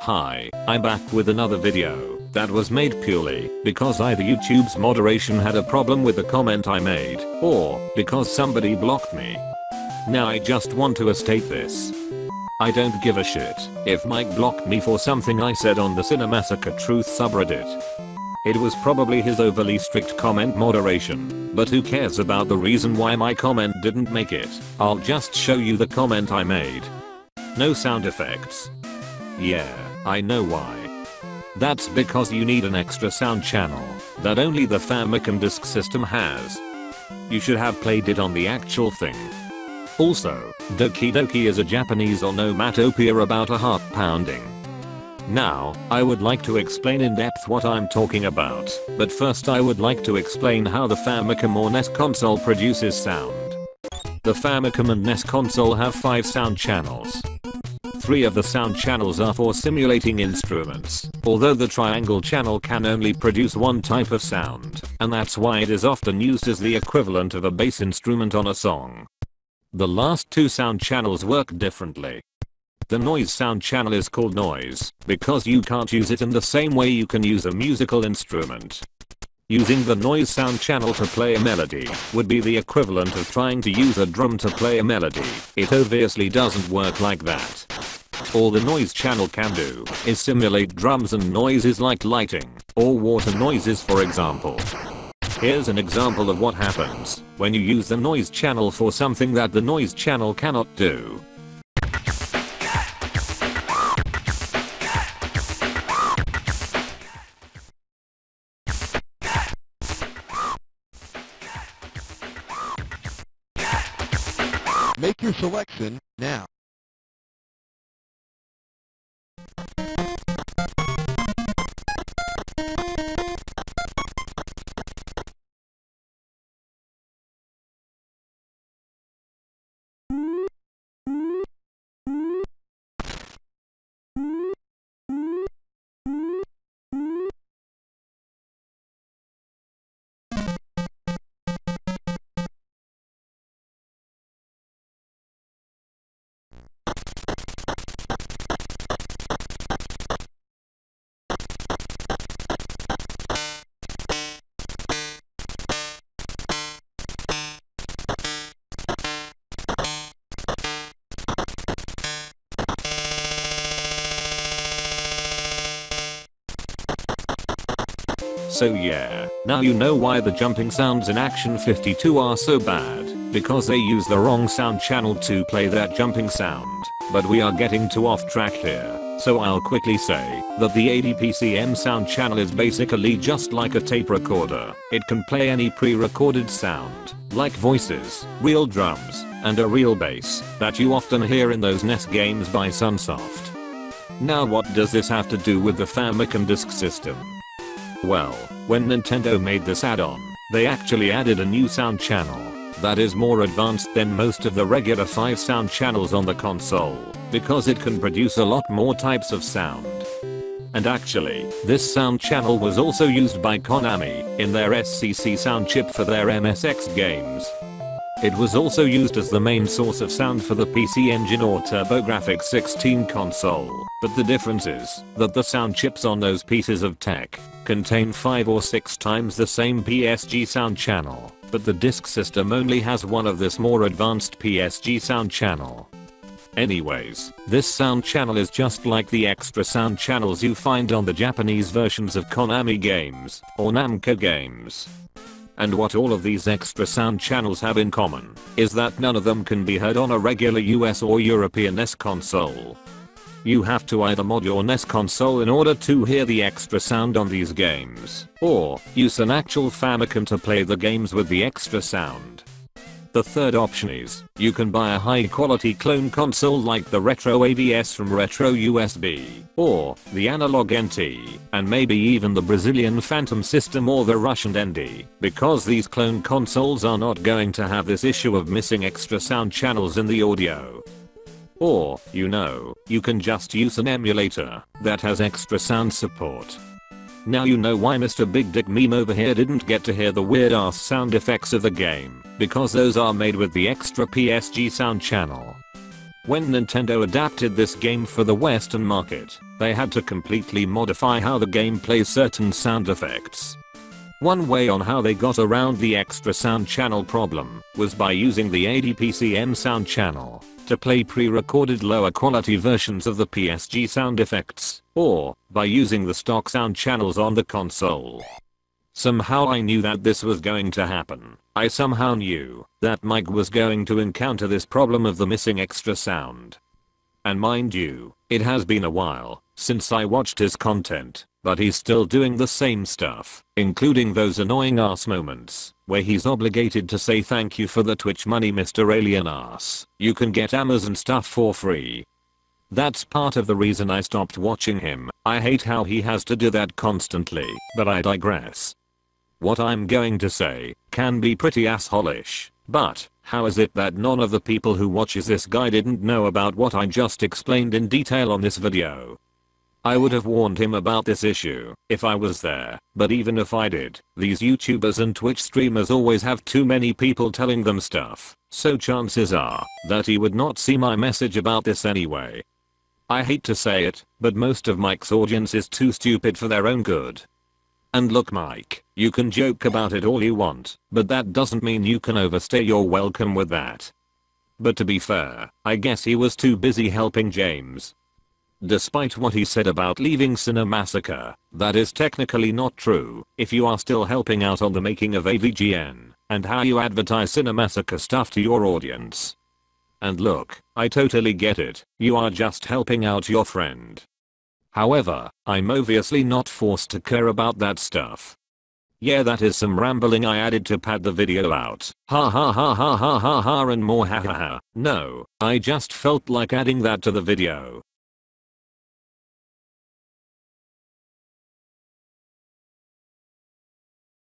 Hi, I'm back with another video that was made purely because either YouTube's moderation had a problem with the comment I made, or because somebody blocked me. Now I just want to state this. I don't give a shit if Mike blocked me for something I said on the Cinemassacre Truth subreddit. It was probably his overly strict comment moderation, but who cares about the reason why my comment didn't make it. I'll just show you the comment I made. No sound effects. Yeah, I know why. That's because you need an extra sound channel that only the Famicom Disk System has. You should have played it on the actual thing. Also, Doki Doki is a Japanese onomatopoeia about a heart pounding. Now, I would like to explain in depth what I'm talking about, but first I would like to explain how the Famicom or NES console produces sound. The Famicom and NES console have 5 sound channels. 3 of the sound channels are for simulating instruments, although the triangle channel can only produce one type of sound, and that's why it is often used as the equivalent of a bass instrument on a song. The last 2 sound channels work differently. The noise sound channel is called noise because you can't use it in the same way you can use a musical instrument. Using the noise sound channel to play a melody would be the equivalent of trying to use a drum to play a melody. It obviously doesn't work like that. All the noise channel can do is simulate drums and noises like lighting or water noises, for example. Here's an example of what happens when you use the noise channel for something that the noise channel cannot do. Make your selection now. So yeah, now you know why the jumping sounds in Action 52 are so bad, because they use the wrong sound channel to play that jumping sound. But we are getting too off track here, so I'll quickly say that the ADPCM sound channel is basically just like a tape recorder. It can play any pre-recorded sound, like voices, real drums, and a real bass that you often hear in those NES games by Sunsoft. Now what does this have to do with the Famicom Disk System? Well, when Nintendo made this add-on, they actually added a new sound channel that is more advanced than most of the regular 5 sound channels on the console, because it can produce a lot more types of sound. And actually, this sound channel was also used by Konami in their SCC sound chip for their MSX games. It was also used as the main source of sound for the PC Engine or TurboGrafx 16 console, but the difference is that the sound chips on those pieces of tech contain 5 or 6 times the same PSG sound channel, but the disk system only has one of this more advanced PSG sound channel. Anyways, this sound channel is just like the extra sound channels you find on the Japanese versions of Konami games or Namco games. And what all of these extra sound channels have in common is that none of them can be heard on a regular US or European NES console. You have to either mod your NES console in order to hear the extra sound on these games, or use an actual Famicom to play the games with the extra sound. The third option is, you can buy a high quality clone console like the Retro AVS from Retro USB, or the Analog NT, and maybe even the Brazilian Phantom system or the Russian ND, because these clone consoles are not going to have this issue of missing extra sound channels in the audio. Or, you can just use an emulator that has extra sound support. Now you know why Mr. Big Dick Meme over here didn't get to hear the weird ass sound effects of the game, because those are made with the extra PSG sound channel. When Nintendo adapted this game for the Western market, they had to completely modify how the game plays certain sound effects. One way on how they got around the extra sound channel problem was by using the ADPCM sound channel to play pre-recorded lower quality versions of the PSG sound effects, or by using the stock sound channels on the console. Somehow I knew that this was going to happen. I somehow knew that Mike was going to encounter this problem of the missing extra sound. And mind you, it has been a while since I watched his content, but he's still doing the same stuff, including those annoying ass moments where he's obligated to say thank you for the Twitch money, Mr. Alien Ass. You can get Amazon stuff for free. That's part of the reason I stopped watching him. I hate how he has to do that constantly, but I digress. What I'm going to say can be pretty assholish, but how is it that none of the people who watches this guy didn't know about what I just explained in detail on this video? I would have warned him about this issue if I was there, but even if I did, these YouTubers and Twitch streamers always have too many people telling them stuff, so chances are that he would not see my message about this anyway. I hate to say it, but most of Mike's audience is too stupid for their own good. And look Mike, you can joke about it all you want, but that doesn't mean you can overstay your welcome with that. But to be fair, I guess he was too busy helping James. Despite what he said about leaving Cinemassacre, that is technically not true if you are still helping out on the making of AVGN and how you advertise Cinemassacre stuff to your audience. And look, I totally get it, you are just helping out your friend. However, I'm obviously not forced to care about that stuff. Yeah, that is some rambling I added to pad the video out. Ha ha ha ha ha ha ha and more ha ha ha. No, I just felt like adding that to the video